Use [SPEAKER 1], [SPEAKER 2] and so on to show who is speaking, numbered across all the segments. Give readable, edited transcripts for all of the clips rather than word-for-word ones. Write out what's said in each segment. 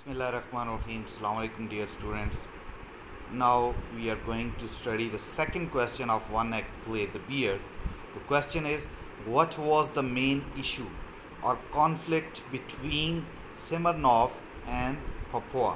[SPEAKER 1] Bismillahirrahmanirrahim. Assalamu alaikum, dear students. Now we are going to study the second question of one act play, The Beard. The question is, what was the main issue or conflict between Simirnov and Popova?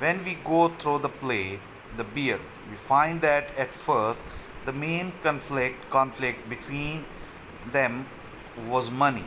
[SPEAKER 1] When we go through the play, The Beard, we find that at first the main conflict between them was money.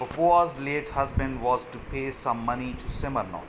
[SPEAKER 1] Popova's late husband was to pay some money to Simirnov.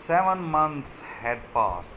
[SPEAKER 1] 7 months had passed.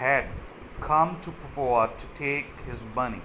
[SPEAKER 1] had come to Popova to take his money.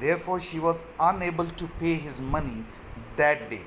[SPEAKER 1] Therefore she was unable to pay his money that day.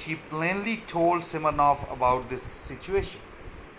[SPEAKER 1] She plainly told Simirnov about this situation.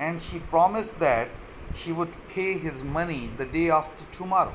[SPEAKER 1] And she promised that she would pay his money the day after tomorrow.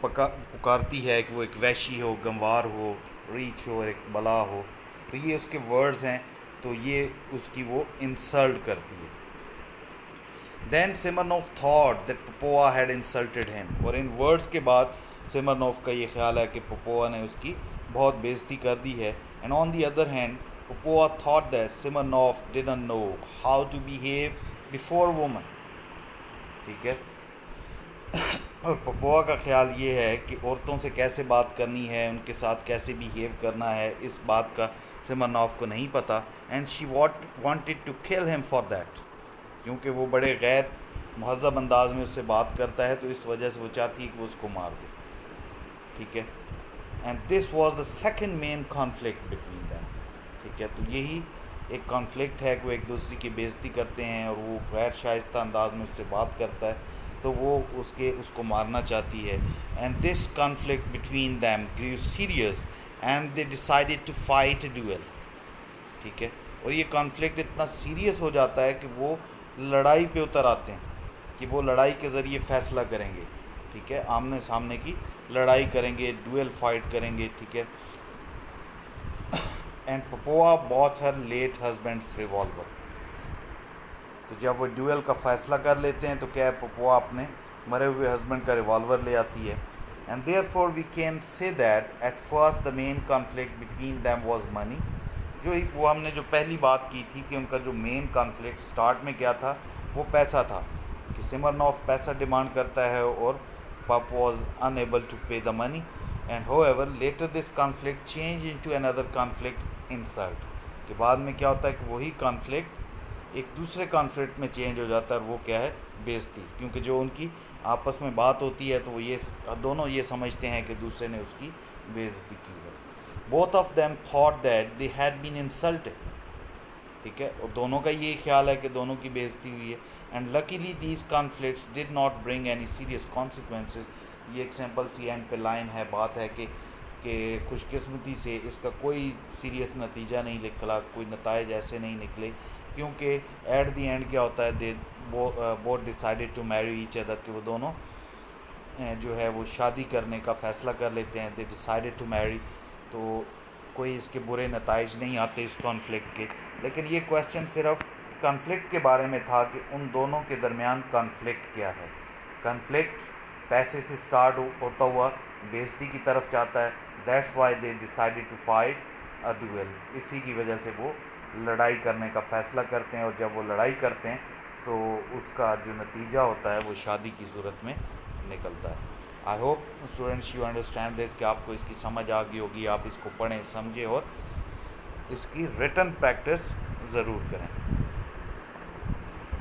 [SPEAKER 1] پکارتی ہے کہ وہ ایک وحشی ہو، گنوار ہو، ریچھ ہو اور ایک بلا ہو. تو یہ اس کے ورڈز ہیں، تو یہ اس کی وہ انسلٹ کرتی ہے. Then Smirnoff thought that Popova had insulted him. اور ان ورڈز کے بعد سمرنوف کا یہ خیال ہے کہ پپوا نے اس کی بہت بےزتی کر دی ہے. And on the other hand Popova thought that Smirnoff didn't know how to behave before woman. ٹھیک ہے. اور پپوا کا خیال یہ ہے کہ عورتوں سے کیسے بات کرنی ہے، ان کے ساتھ کیسے بیہیو کرنا ہے، اس بات کا سمرنوف کو نہیں پتہ. And she wanted to kill ہم فار دیٹ. کیونکہ وہ بڑے غیر مہذب انداز میں اس سے بات کرتا ہے، تو اس وجہ سے وہ چاہتی ہے کہ وہ اس کو مار دے. ٹھیک ہے. And this was the second main conflict between them. ٹھیک ہے. تو یہی ایک کانفلکٹ ہے کہ وہ ایک دوسرے کی بےزتی کرتے ہیں اور وہ غیر شائستہ انداز میں اس سے بات کرتا ہے، تو وہ اس کو مارنا چاہتی ہے. And this conflict between them grew serious and they decided to fight a duel. ٹھیک ہے. اور یہ کانفلکٹ اتنا سیریس ہو جاتا ہے کہ وہ لڑائی پہ اتر آتے ہیں، کہ وہ لڑائی کے ذریعے فیصلہ کریں گے. ٹھیک ہے. آمنے سامنے کی لڑائی کریں گے، ڈویل فائٹ کریں گے. ٹھیک ہے. And Popova bought her late husband's revolver. تو جب وہ ڈویل کا فیصلہ کر لیتے ہیں تو کیا ہے، پپوا اپنے مرے ہوئے ہسبینڈ کا ریوالور لے آتی ہے. And therefore we can say that at first the main conflict between them was money. وہ ہم نے جو پہلی بات کی تھی کہ ان کا جو مین کانفلکٹ سٹارٹ میں کیا تھا، وہ پیسہ تھا، کہ سمرنوف پیسہ ڈیمانڈ کرتا ہے اور پپ was unable to pay the money. And however later this conflict changed into another conflict, insult. کہ بعد میں کیا ہوتا ہے کہ وہی کانفلکٹ ایک دوسرے کانفلکٹ میں چینج ہو جاتا ہے، اور وہ کیا ہے، بےزتی. کیونکہ جو ان کی آپس میں بات ہوتی ہے تو وہ دونوں یہ سمجھتے ہیں کہ دوسرے نے اس کی بےزتی کی ہے. both of them thought that they had been insulted. ٹھیک ہے. اور دونوں کا یہ خیال ہے کہ دونوں کی بےزتی ہوئی ہے. and luckily these conflicts did not bring any serious consequences. یہ ایک سمپل سی اینڈ پہ لائن ہے، بات ہے کہ خوش قسمتی سے اس کا کوئی سیریس نتیجہ نہیں نکلا، کوئی نتائج ایسے نہیں نکلے، کیونکہ ایٹ دی اینڈ کیا ہوتا ہے، they both decided to marry each other. کہ وہ دونوں جو ہے وہ شادی کرنے کا فیصلہ کر لیتے ہیں. دے ڈیسائیڈیڈ ٹو میری. تو کوئی اس کے برے نتائج نہیں آتے اس کانفلکٹ کے. لیکن یہ کویشچن صرف کانفلکٹ کے بارے میں تھا کہ ان دونوں کے درمیان کانفلکٹ کیا ہے. کانفلکٹ پیسے سے سٹارٹ ہوتا ہوا بےزتی کی طرف جاتا ہے. That's why they decided to fight a duel. اسی کی وجہ سے وہ لڑائی کرنے کا فیصلہ کرتے ہیں، اور جب وہ لڑائی کرتے ہیں تو اس کا جو نتیجہ ہوتا ہے وہ شادی کی صورت میں نکلتا ہے. I hope students you understand this, کہ آپ کو اس کی سمجھ آ گئی ہوگی. آپ اس کو پڑھیں، سمجھیں اور اس کی ریٹن پریکٹس ضرور کریں.